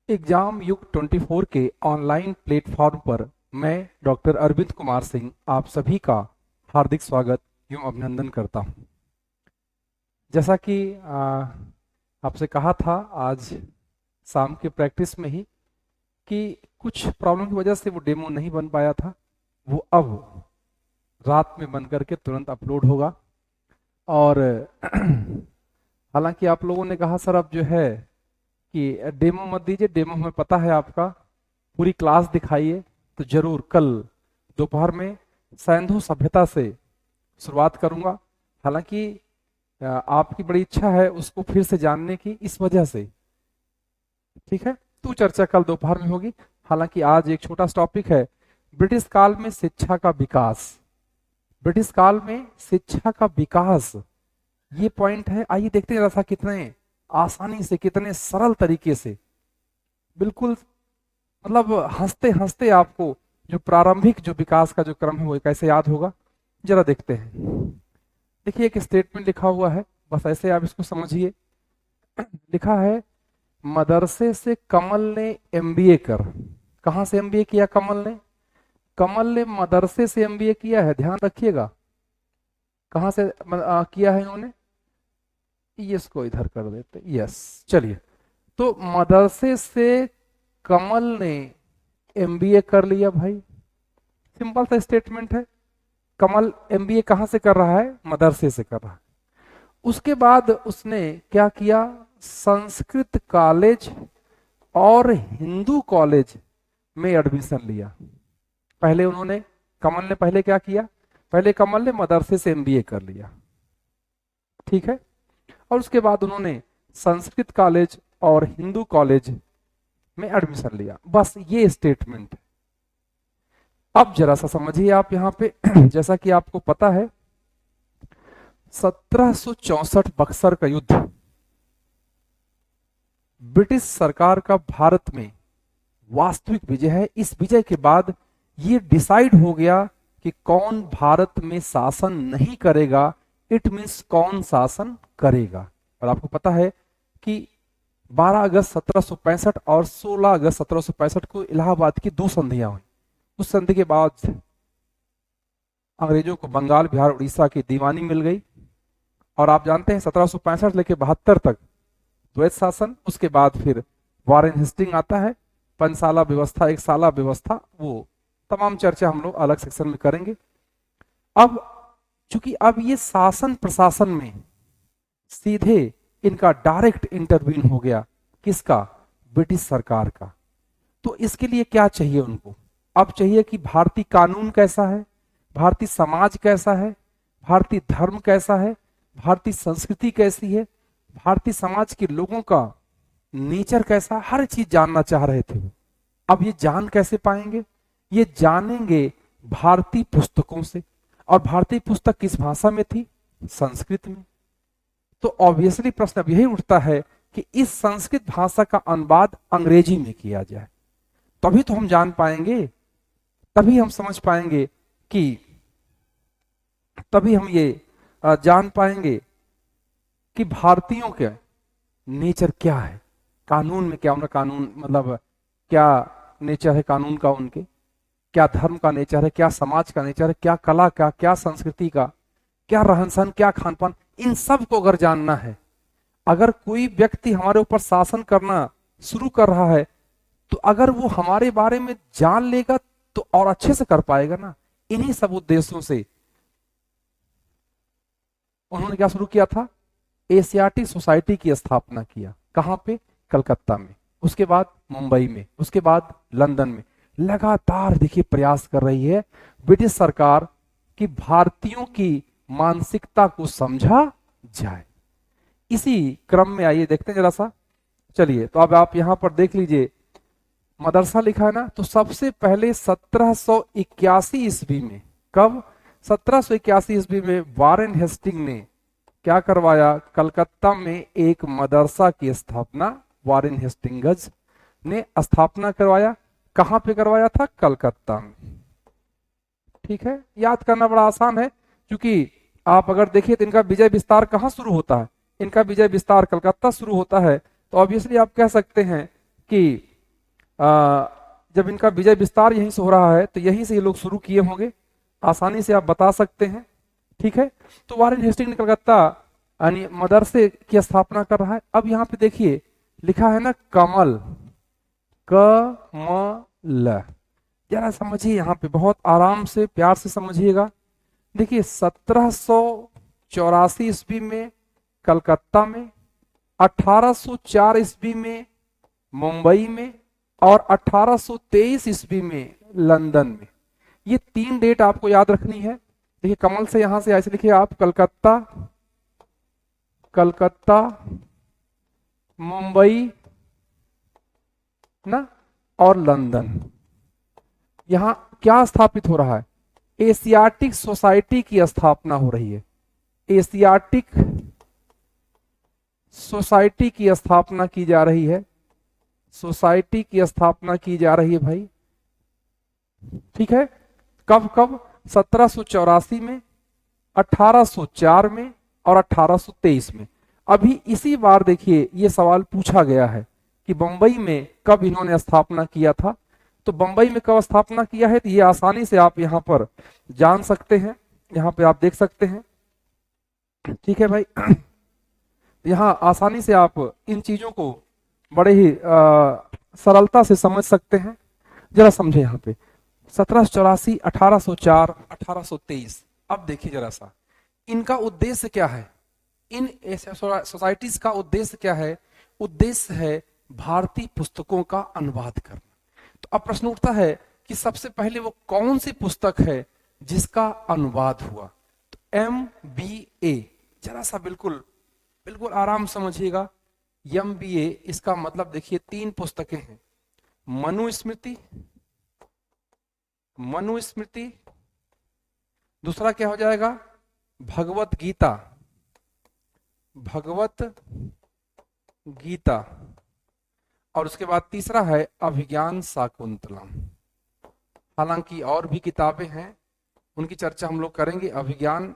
Exam युग 24 के online platform पर मैं डॉक्टर अरविंद कुमार सिंह आप सभी का हार्दिक स्वागत एवं अभिनंदन करता हूं। जैसा कि आपसे कहा था आज शाम के प्रैक्टिस में ही कि कुछ प्रॉब्लम की वजह से वो डेमो नहीं बन पाया था, वो अब रात में बन करके तुरंत अपलोड होगा। और हालांकि आप लोगों ने कहा सर अब जो है कि डेमो मत दीजिए, डेमो हमें पता है आपका, पूरी क्लास दिखाइए। तो जरूर कल दोपहर में सैंधु सभ्यता से शुरुआत करूंगा। हालांकि आपकी बड़ी इच्छा है उसको फिर से जानने की, इस वजह से ठीक है, तो चर्चा कल दोपहर में होगी। हालांकि आज एक छोटा सा टॉपिक है, ब्रिटिश काल में शिक्षा का विकास। ब्रिटिश काल में शिक्षा का विकास, ये पॉइंट है। आइए देखते हैं जरा कितने आसानी से, कितने सरल तरीके से, बिल्कुल मतलब हंसते हंसते आपको जो प्रारंभिक जो विकास का जो क्रम है वो कैसे याद होगा, जरा देखते हैं। देखिए एक स्टेटमेंट लिखा हुआ है, बस ऐसे आप इसको समझिए। लिखा है, मदरसे से कमल ने एमबीए कर। कहां से एमबीए किया कमल ने? कमल ने मदरसे से एमबीए किया है, ध्यान रखिएगा। कहां से किया है इन्होंने? यस को इधर कर देते, यस। चलिए, तो मदरसे से कमल ने एमबीए कर लिया भाई, सिंपल सा स्टेटमेंट है। कमल एमबीए कहां से कर रहा है? मदरसे से कर रहा है। उसके बाद उसने क्या किया? संस्कृत कॉलेज और हिंदू कॉलेज में एडमिशन लिया। पहले उन्होंने, कमल ने पहले क्या किया? पहले कमल ने मदरसे से एमबीए कर लिया, ठीक है, और उसके बाद उन्होंने संस्कृत कॉलेज और हिंदू कॉलेज में एडमिशन लिया। बस ये स्टेटमेंट है। अब जरा सा समझिए आप यहां पे जैसा कि आपको पता है 1764 बक्सर का युद्ध, ब्रिटिश सरकार का भारत में वास्तविक विजय है। इस विजय के बाद ये डिसाइड हो गया कि कौन भारत में शासन नहीं करेगा, इट मीन्स कौन शासन करेगा। और आपको पता है कि 12 अगस्त 1765 और 16 अगस्त 1765 को इलाहाबाद की दो संधियां हुई। उस संधि के बाद अंग्रेजों को बंगाल, बिहार, उड़ीसा की दीवानी मिल गई। और आप जानते हैं 1765 लेके 72 तक द्वैत शासन, उसके बाद फिर वारेन हेस्टिंग आता है, पंचसाला व्यवस्था, एक साला व्यवस्था, वो तमाम चर्चा हम लोग अलग सेक्शन में करेंगे। अब चूंकि अब ये शासन प्रशासन में सीधे इनका डायरेक्ट इंटरवीन हो गया, किसका? ब्रिटिश सरकार का। तो इसके लिए क्या चाहिए उनको? अब चाहिए कि भारतीय कानून कैसा है, भारतीय समाज कैसा है, भारतीय धर्म कैसा है, भारतीय संस्कृति कैसी है, भारतीय समाज के लोगों का नेचर कैसा, हर चीज जानना चाह रहे थे वो। अब ये जान कैसे पाएंगे? ये जानेंगे भारतीय पुस्तकों से। और भारतीय पुस्तक किस भाषा में थी? संस्कृत में। तो ऑब्वियसली प्रश्न अब यही उठता है कि इस संस्कृत भाषा का अनुवाद अंग्रेजी में किया जाए, तभी तो हम जान पाएंगे, तभी हम समझ पाएंगे कि, तभी हम ये जान पाएंगे कि भारतीयों के नेचर क्या है, कानून में क्या उनका कानून, मतलब क्या नेचर है कानून का, उनके क्या धर्म का नेचर है, क्या समाज का नेचर है, क्या कला का, क्या संस्कृति का, क्या रहन सहन, क्या खान पान, इन सब को अगर जानना है। अगर कोई व्यक्ति हमारे ऊपर शासन करना शुरू कर रहा है, तो अगर वो हमारे बारे में जान लेगा तो और अच्छे से कर पाएगा ना। इन्हीं सब उद्देश्यों से उन्होंने क्या शुरू किया था? एशियाटिक सोसाइटी की स्थापना किया। कहां पे? कलकत्ता में, उसके बाद मुंबई में, उसके बाद लंदन में। लगातार देखिए प्रयास कर रही है ब्रिटिश सरकार कि भारतीयों की मानसिकता को समझा जाए। इसी क्रम में आइए देखते हैं जरा सा। चलिए, तो अब आप यहां पर देख लीजिए, मदरसा लिखा है ना, तो सबसे पहले 1781 ईस्वी में, कब? 1781 ईस्वी में वारेन हेस्टिंग ने क्या करवाया? कलकत्ता में एक मदरसा की स्थापना वारेन हेस्टिंग्स ने स्थापना करवाया। कहां पे करवाया था? कलकत्ता में, ठीक है। याद करना बड़ा आसान है, क्योंकि आप अगर देखिए तो इनका विजय विस्तार कहां शुरू होता है? इनका विजय विस्तार कलकत्ता शुरू होता है। तो ऑब्वियसली आप कह सकते हैं कि जब इनका विजय विस्तार यहीं से हो रहा है तो यहीं से ये लोग शुरू किए होंगे, आसानी से आप बता सकते हैं। ठीक है, तो वारेन हेस्टिंग ने कलकत्ता यानी मदरसे की स्थापना कर रहा है। अब यहाँ पे देखिए लिखा है ना कमल, कमल, जरा समझिए यहाँ पे, बहुत आराम से प्यार से समझिएगा। देखिए 1784 ईस्वी में कलकत्ता में, 1804 ईस्वी में मुंबई में और 1823 ईस्वी में लंदन में। ये 3 डेट आपको याद रखनी है। देखिए कमल से यहां से ऐसे लिखिए आप, कलकत्ता, कलकत्ता, मुंबई ना और लंदन। यहां क्या स्थापित हो रहा है? एशियाटिक सोसाइटी की स्थापना हो रही है। एशियाटिक सोसाइटी की स्थापना की जा रही है, सोसाइटी की स्थापना की जा रही है भाई। ठीक है, कब कब? 1784 में, 1804 में और 1823 में। अभी इसी बार देखिए ये सवाल पूछा गया है कि बंबई में कब इन्होंने स्थापना किया था। तो बंबई में कब स्थापना किया है, तो ये आसानी से आप यहां पर जान सकते हैं, यहां पे आप देख सकते हैं। ठीक है भाई, यहां आसानी से आप इन चीजों को बड़े ही सरलता से समझ सकते हैं। जरा समझे यहाँ पे 1784, 1804, 1823। अब देखिए जरा सा इनका उद्देश्य क्या है, इन सोसाइटीज का उद्देश्य क्या है? उद्देश्य है भारतीय पुस्तकों का अनुवाद करना। तो अब प्रश्न उठता है कि सबसे पहले वो कौन सी पुस्तक है जिसका अनुवाद हुआ? तो MBA, जरा सा बिल्कुल बिल्कुल आराम समझिएगा। MBA इसका मतलब देखिए 3 पुस्तकें हैं, मनुस्मृति, मनुस्मृति, दूसरा क्या हो जाएगा? भगवत गीता, भगवत गीता, और उसके बाद तीसरा है अभिज्ञान शाकुंतलम। हालांकि और भी किताबें हैं, उनकी चर्चा हम लोग करेंगे। अभिज्ञान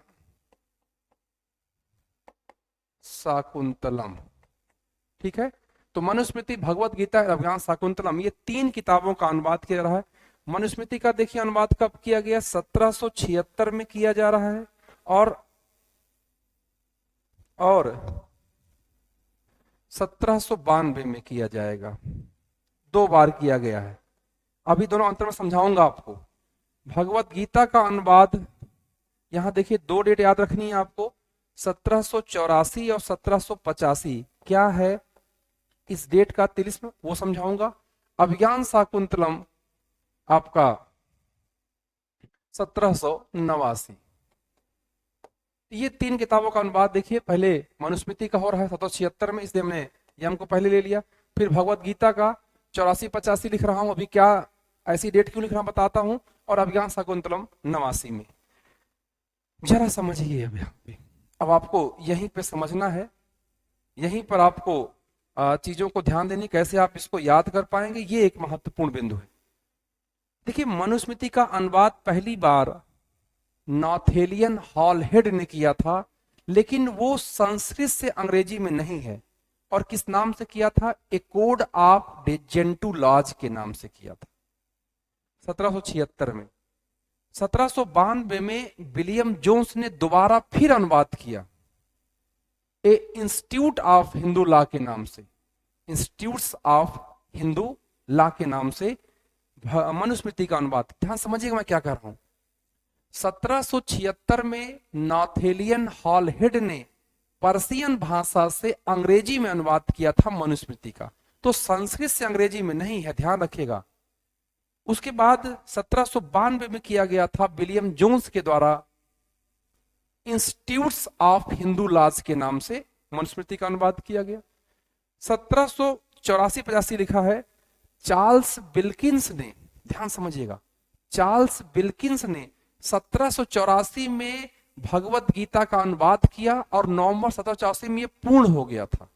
शाकुंतलम, ठीक है। तो मनुस्मृति, भगवत गीता, अभिज्ञान शाकुंतलम, ये 3 किताबों का अनुवाद किया जा रहा है। मनुस्मृति का देखिए अनुवाद कब किया गया? 1776 में किया जा रहा है और 1792 में किया जाएगा। 2 बार किया गया है। अभी दोनों अंतर में समझाऊंगा आपको। भगवत गीता का अनुवाद, यहां देखिए 2 डेट याद रखनी है आपको, 1784 और 1785। क्या है इस डेट का तिलिस्म, वो समझाऊंगा। अभिज्ञान शाकुंतलम आपका 1789। ये 3 किताबों का अनुवाद देखिए, पहले मनुस्मृति का हो रहा है 1776 में, इसलिए हमने यम को पहले ले लिया। फिर भगवत गीता का 84-85 लिख रहा हूं, अभी क्या ऐसी डेट क्यों लिख रहा हूं बताता हूं, और अभिज्ञान शाकुंतलम 89 में। जरा समझिए अब यहाँ पे, अब आपको यहीं पे समझना है, यहीं पर आपको चीजों को ध्यान देनी, कैसे आप इसको याद कर पाएंगे, ये एक महत्वपूर्ण बिंदु है। देखिए मनुस्मृति का अनुवाद पहली बार नॉथेलियन हॉलहेड ने किया था, लेकिन वो संस्कृत से अंग्रेजी में नहीं है। और किस नाम से किया था? ए कोड ऑफ जेंटू लॉज के नाम से किया था 1776 में। 1792 में विलियम जोन्स ने दोबारा फिर अनुवाद किया, ए इंस्टीट्यूट ऑफ हिंदू लॉ के नाम से, इंस्टीट्यूट्स ऑफ हिंदू लॉ के नाम से मनुस्मृति का अनुवाद। ध्यान समझिएगा मैं क्या कर रहा हूं। 1776 में नॉथेलियन हॉलहेड ने पर्शियन भाषा से अंग्रेजी में अनुवाद किया था मनुस्मृति का, तो संस्कृत से अंग्रेजी में नहीं है, ध्यान रखिएगा। उसके बाद 1792 में किया गया था विलियम जोन्स के द्वारा, इंस्टीट्यूट्स ऑफ हिंदू लॉज के नाम से मनुस्मृति का अनुवाद किया गया। 1784-85 लिखा है, चार्ल्स विल्किंस ने, ध्यान समझिएगा, चार्ल्स विल्किंस ने 1784 में भगवत गीता का अनुवाद किया और नवंबर 1784 में ये पूर्ण हो गया था।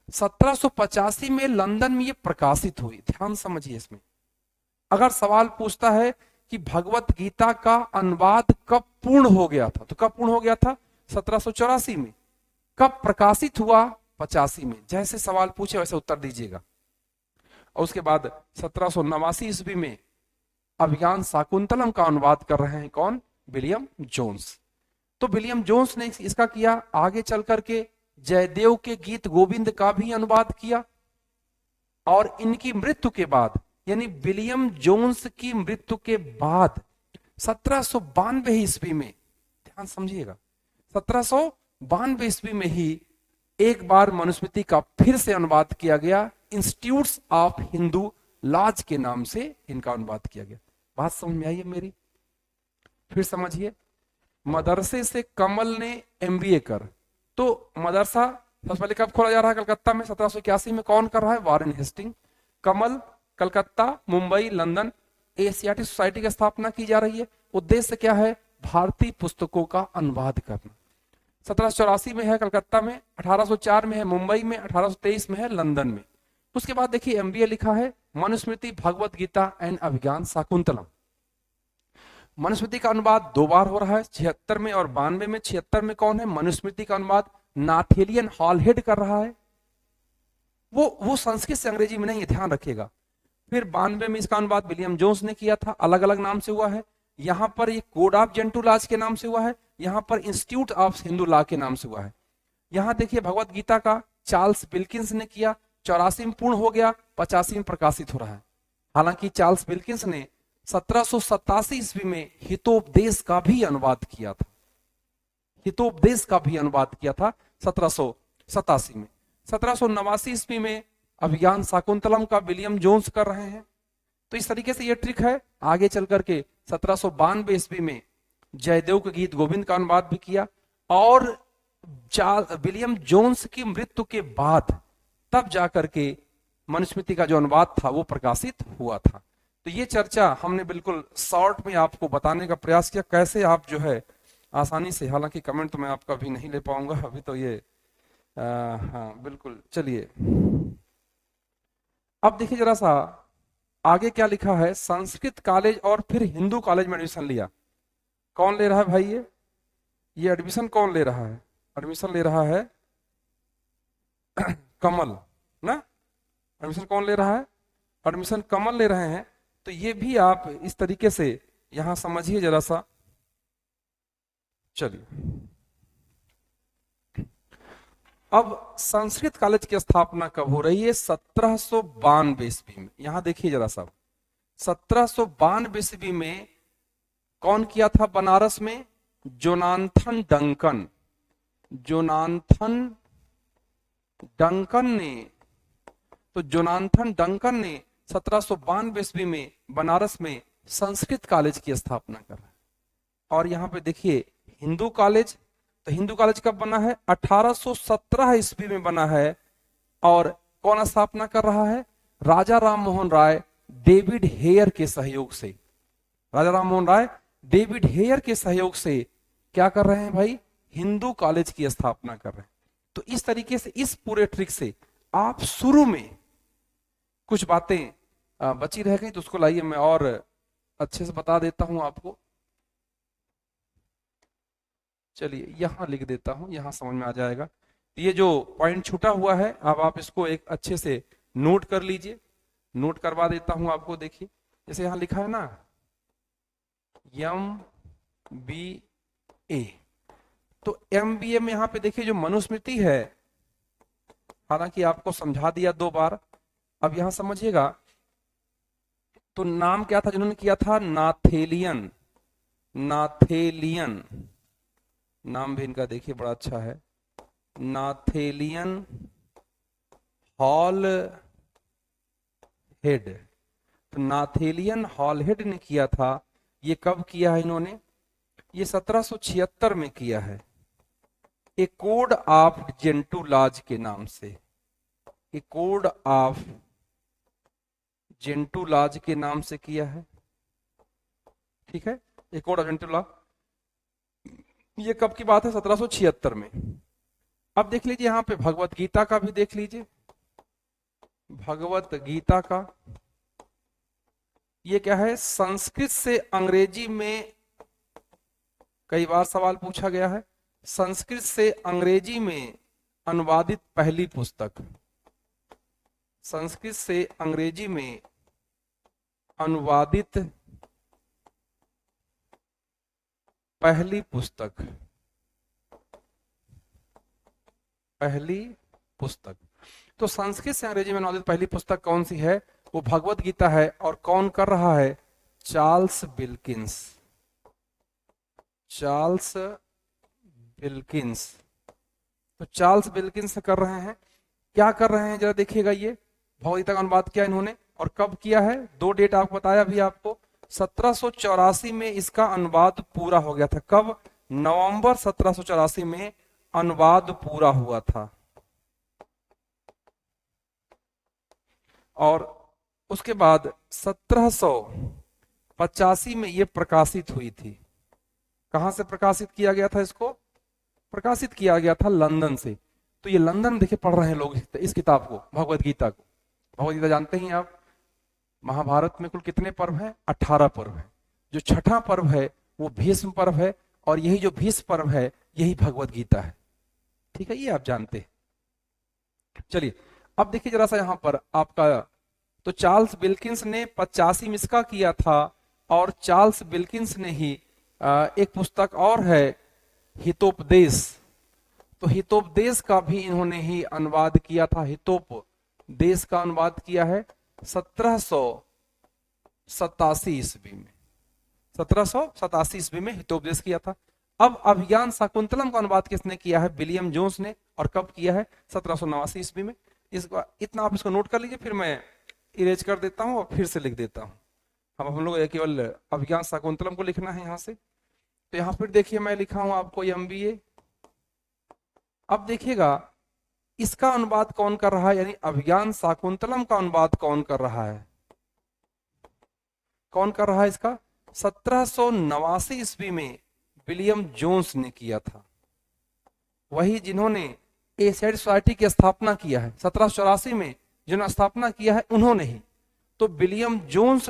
1785 में लंदन में ये प्रकाशित हुई। ध्यान समझिए इसमें, अगर सवाल पूछता है कि भगवत गीता का अनुवाद कब पूर्ण हो गया था, तो कब पूर्ण हो गया था? 1784 में। कब प्रकाशित हुआ? 85 में। जैसे सवाल पूछे वैसे उत्तर दीजिएगा। और उसके बाद 1789 ईस्वी में अभिज्ञान शाकुंतलम का अनुवाद कर रहे हैं कौन? William Jones. तो विलियम जोन्स ने इसका किया। आगे चल करके जयदेव के गीत गोविंद का भी अनुवाद किया, और इनकी मृत्यु के बाद, यानी विलियम जोन्स की मृत्यु के बाद 1792 ईस्वी में, ध्यान समझिएगा, 1792 ईस्वी में ही एक बार मनुस्मृति का फिर से अनुवाद किया गया। इंस्टीट्यूट्स ऑफ हिंदू लॉज के नाम से इनका अनुवाद किया गया। बात समझ में आई है मेरी? फिर समझिए, मदरसे से कमल ने एमबीए कर, तो मदरसा सबसे पहले कब खोला जा रहा है? कलकत्ता में 1781 में। कौन कर रहा है? Warren Hastings. कमल, Calcutta, Mumbai, London, Asiatic Society की स्थापना की जा रही है। उद्देश्य क्या है? भारतीय पुस्तकों का अनुवाद करना। 1784 में है कलकत्ता में, 1804 में है मुंबई में, 1823 में है लंदन में। उसके बाद देखिए एमबीए लिखा है मनुस्मृति, भगवत गीता एंड अभिज्ञान शाकुंतलम। मनुस्मृति का अनुवाद 2 बार हो रहा है, 76 में और 92 में। 76 में कौन है? मनुस्मृति का अनुवाद नाथेलियन हॉलहेड कर रहा है। वो संस्कृत से अंग्रेजी में नहीं है, ध्यान रखिएगा। फिर 92 में इसका अनुवाद विलियम जोन्स ने किया था, अलग अलग नाम से हुआ है। यहां पर ये कोड ऑफ जेंटू लॉज के नाम से हुआ है, यहां पर इंस्टीट्यूट ऑफ हिंदू लॉ के नाम से हुआ है। यहां देखिए भगवत गीता का चार्ल्स विल्किंस ने किया, 84 में पूर्ण हो गया, 85 में प्रकाशित हो रहा है। हालांकि चार्ल्स विल्किंस ने 1787 ईस्वी में हितोपदेश का भी अनुवाद किया था। हितोपदेश का भी अनुवाद किया था 1787 में। 1789 ईस्वी में अभिज्ञान शाकुंतलम का विलियम जोन्स कर रहे हैं। तो इस तरीके से ये ट्रिक है। आगे चल करके 1792 ईस्वी में जयदेव के गीत गोविंद का अनुवाद भी किया, और विलियम जोन्स की मृत्यु के बाद तब जाकर के मनुस्मृति का जो अनुवाद था वो प्रकाशित हुआ था। तो ये चर्चा हमने बिल्कुल शॉर्ट में आपको बताने का प्रयास किया, कैसे आप जो है आसानी से, हालांकि कमेंट तो मैं आपका अभी नहीं ले पाऊंगा अभी तो ये हाँ बिल्कुल। चलिए अब देखिए जरा सा आगे क्या लिखा है। संस्कृत कॉलेज और फिर हिंदू कॉलेज में एडमिशन लिया। कौन ले रहा है भाई? ये एडमिशन कौन ले रहा है? एडमिशन ले रहा है कमल ना। एडमिशन कौन ले रहा है? एडमिशन कमल ले रहे हैं। तो ये भी आप इस तरीके से यहां समझिए जरा सा। चलिए अब संस्कृत कॉलेज की स्थापना कब हो रही है? 1792 ईस्वी में। यहां देखिए जरा सा, 1792 ईस्वी में कौन किया था बनारस में? Jonathan Duncan. जोनाथन डंकन ने, तो जोनाथन डंकन ने 1792 ईस्वी में बनारस में संस्कृत कॉलेज की स्थापना करा। और यहां पे देखिए हिंदू कॉलेज, तो हिंदू कॉलेज कब बना है? 1817 ईस्वी में बना है। और कौन स्थापना कर रहा है? राजा राम मोहन राय डेविड हेयर के सहयोग से। राजा राम मोहन राय डेविड हेयर के सहयोग से क्या कर रहे हैं भाई? हिंदू कॉलेज की स्थापना कर रहे हैं। तो इस तरीके से इस पूरे ट्रिक से आप शुरू में कुछ बातें बची रह गई तो उसको लाइए मैं और अच्छे से बता देता हूं आपको। चलिए यहां लिख देता हूं, यहां समझ में आ जाएगा। ये जो पॉइंट छूटा हुआ है अब आप इसको एक अच्छे से नोट कर लीजिए। नोट करवा देता हूं आपको। देखिए जैसे यहां लिखा है ना MBA, तो MBA में यहां पे देखिए जो मनुस्मृति है, हालांकि आपको समझा दिया 2 बार, अब यहां समझिएगा। तो नाम क्या था जिन्होंने किया था? नाथेलियन। नाथेलियन नाम भी इनका देखिए बड़ा अच्छा है, नाथेलियन हॉल हेड। तो नाथेलियन हॉल हेड ने किया था। ये कब किया है इन्होंने? ये 1776 में किया है, ए कोड ऑफ जेंटू लॉज के नाम से। ए कोड ऑफ जेंटू लॉज के नाम से किया है, ठीक है। ए कोड ऑफ जेंटू लॉ, ये कब की बात है? 1776 में। अब देख लीजिए यहां पे भगवत गीता का भी देख लीजिए। भगवत गीता का ये क्या है? संस्कृत से अंग्रेजी में कई बार सवाल पूछा गया है। संस्कृत से अंग्रेजी में अनुवादित पहली पुस्तक, संस्कृत से अंग्रेजी में अनुवादित पहली पुस्तक, पहली पुस्तक। तो संस्कृत से अंग्रेजी में अनुवादित पहली पुस्तक कौन सी है? वो भगवत गीता है। और कौन कर रहा है? Charles Wilkins. Charles Wilkins. तो चार्ल्स विल्किंस कर रहे हैं। क्या कर रहे हैं जरा देखिएगा। ये भगवत गीता का अनुवाद किया इन्होंने, और कब किया है? दो डेट आपको बताया अभी आपको। 1784 में इसका अनुवाद पूरा हो गया था। कब? नवंबर 1784 में अनुवाद पूरा हुआ था। और उसके बाद 1785 में ये प्रकाशित हुई थी। कहां से प्रकाशित किया गया था इसको? प्रकाशित किया गया था लंदन से। तो ये लंदन देखे पढ़ रहे हैं लोग इस किताब को, भगवत गीता को। भगवत गीता जानते ही आप, महाभारत में कुल कितने पर्व हैं? 18 पर्व है। जो छठा पर्व है वो भीष्म पर्व है, और यही जो भीष्म पर्व है यही भगवत गीता है। ठीक है, ये आप जानते हैं। चलिए अब देखिए जरा सा यहां पर आपका, तो चार्ल्स विल्किंस ने 85 में इसका किया था, और चार्ल्स विल्किंस ने ही एक पुस्तक और है हितोपदेश। तो हितोपदेश का भी इन्होंने ही अनुवाद किया था। हितोपदेश का अनुवाद किया है 1787 ईस्वी में। 1787 ईस्वी में हितोपदेश किया था। अब अभिज्ञान शाकुंतलम का अनुवाद किसने किया है? विलियम जोन्स ने। और कब किया है? 1789 ईस्वी में। इसको इतना आप इसको नोट कर लीजिए, फिर मैं इरेज कर देता हूं और फिर से लिख देता हूं। हम लोग केवल अभिज्ञान शाकुंतलम को लिखना है यहां से। तो यहां फिर देखिए मैं लिखा हूं आपको MBA। अब देखिएगा इसका अनुवाद कौन कर रहा है, यानी अभिज्ञान शाकुंतलम का अनुवाद कौन कर रहा है? कौन कर रहा है इसका? 1789 ईस्वी में विलियम जोन्स ने किया था। वही जिन्होंने एशियाटिक सोसाइटी की स्थापना किया है 1784 में, जिन्होंने स्थापना किया है उन्होंने ही। तो विलियम जोन्स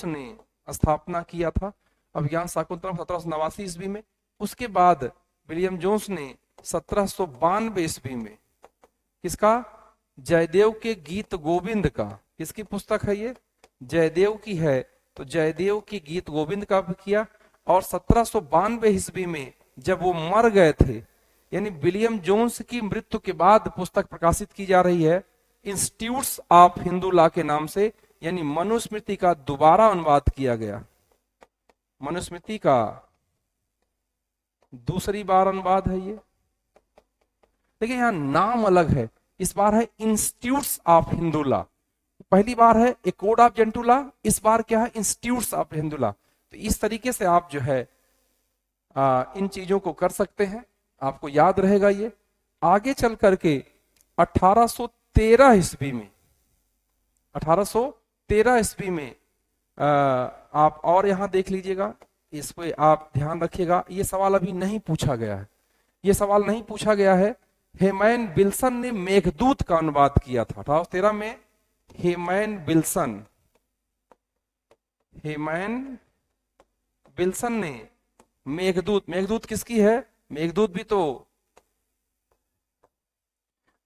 ने स्थापना किया था अभिज्ञान शाकुंतलम 1789 ईस्वी में। उसके बाद विलियम जोन्स ने 1792 ईस्वी में किसका? जयदेव के गीत गोविंद का। किसकी पुस्तक है ये? जयदेव की है। तो जयदेव की गीत गोविंद का भी किया। और 1792 ईस्वी में जब वो मर गए थे, यानी विलियम जोन्स की मृत्यु के बाद पुस्तक प्रकाशित की जा रही है इंस्टीट्यूट्स ऑफ हिंदू लॉ के नाम से, यानी मनुस्मृति का दोबारा अनुवाद किया गया। मनुस्मृति का दूसरी बार अनुवाद है ये। देखिए यहां नाम अलग है। इस बार है इंस्टीट्यूट्स ऑफ हिंदू लॉ। पहली बार है ए कोड ऑफ जेंटू लॉ, इस बार क्या है? Institutes of Hindu law. तो इस तरीके से आप जो है इन चीजों को कर सकते हैं, आपको याद रहेगा ये। आगे चल करके 1813 ईस्वी में, 1813 ईस्वी में आप और यहां देख लीजिएगा, इस पे आप ध्यान रखिएगा। ये सवाल अभी नहीं पूछा गया है, ये सवाल नहीं पूछा गया है। हेमैन विल्सन ने मेघदूत का अनुवाद किया था 1813 में। हेमैन विल्सन ने मेघदूत किसकी है?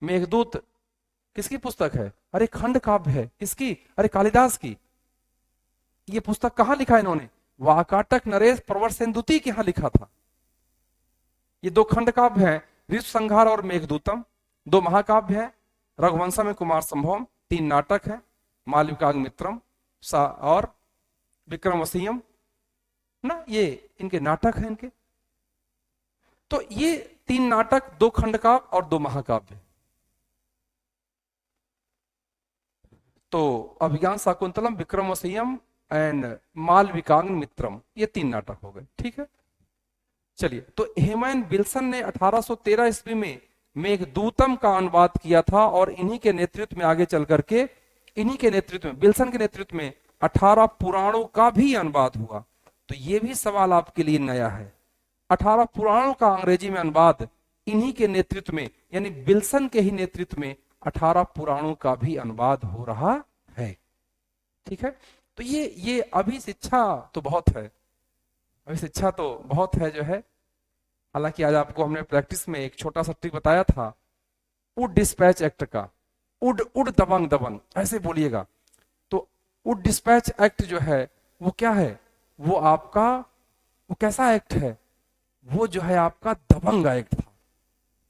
मेघदूत किसकी पुस्तक है? अरे खंड काव्य है। किसकी? अरे कालिदास की। ये पुस्तक कहां लिखा इन्होंने? वाकाटक नरेश प्रवर सेनदुती के यहां लिखा था। ये दो खंड काव्य हैं, ऋतु संहार और मेघदूतम। दो महाकाव्य हैं, रघुवंशम में कुमार संभवम। 3 नाटक हैं, मालविकाग्नि मित्रम और विक्रमोर्वशीयम ना, ये इनके नाटक हैं इनके। तो ये 3 नाटक, 2 खंड काव्य और 2 महाकाव्य। तो अभिज्ञान शाकुंतलम, विक्रमोर्वशीयम एंड मालविकाग्नि मित्रम, ये 3 नाटक हो गए। ठीक है, चलिए। तो हेमैन विल्सन ने 1813 ईस्वी में मेघदूतम का अनुवाद किया था, और इन्हीं के नेतृत्व में आगे चल करके, विल्सन के नेतृत्व में 18 पुराणों का भी अनुवाद हुआ। तो ये भी सवाल आपके लिए नया है। 18 पुराणों का अंग्रेजी में अनुवाद इन्हीं के नेतृत्व में, यानी विल्सन के ही नेतृत्व में 18 पुराणों का भी अनुवाद हो रहा है। ठीक है, तो ये अभी शिक्षा तो बहुत है, जो है। हालांकि आज आपको हमने प्रैक्टिस में एक छोटा सा ट्रिक बताया था वुड डिस्पैच एक्ट का, उड उड दबंग दबंग ऐसे बोलिएगा। तो वुड डिस्पैच एक्ट जो है वो क्या है, वो आपका वो कैसा एक्ट है, वो जो है आपका दबंग एक्ट था।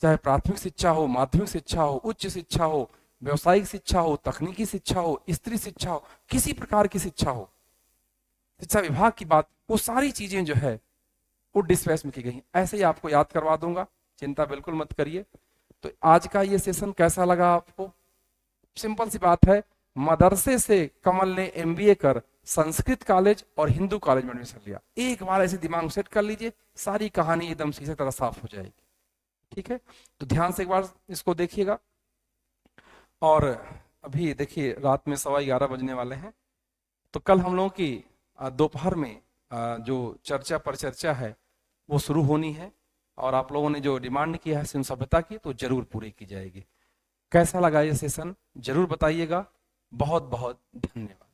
चाहे प्राथमिक शिक्षा हो, माध्यमिक शिक्षा हो, उच्च शिक्षा हो, व्यवसायिक शिक्षा हो, तकनीकी शिक्षा हो, स्त्री शिक्षा हो, किसी प्रकार की शिक्षा हो, शिक्षा विभाग की बात, वो सारी चीजें जो है वो डिस्पैच में की गई। ऐसे ही आपको याद करवा दूंगा, चिंता बिल्कुल मत करिए। तो आज का ये सेशन कैसा लगा आपको? सिंपल सी बात है, मदरसे से कमल ने एमबीए कर संस्कृत कॉलेज और हिंदू कॉलेज में एडमिशन लिया। एक बार ऐसे दिमाग में सेट कर लीजिए, सारी कहानी एकदम शीशे तरह साफ हो जाएगी। ठीक है, तो ध्यान से एक बार इसको देखिएगा। और अभी देखिए रात में 11:15 बजने वाले हैं, तो कल हम लोगों की दोपहर में जो चर्चा पर चर्चा है वो शुरू होनी है, और आप लोगों ने जो डिमांड किया है सिंधु सभ्यता की, तो जरूर पूरी की जाएगी। कैसा लगा ये सेशन जरूर बताइएगा। बहुत बहुत धन्यवाद।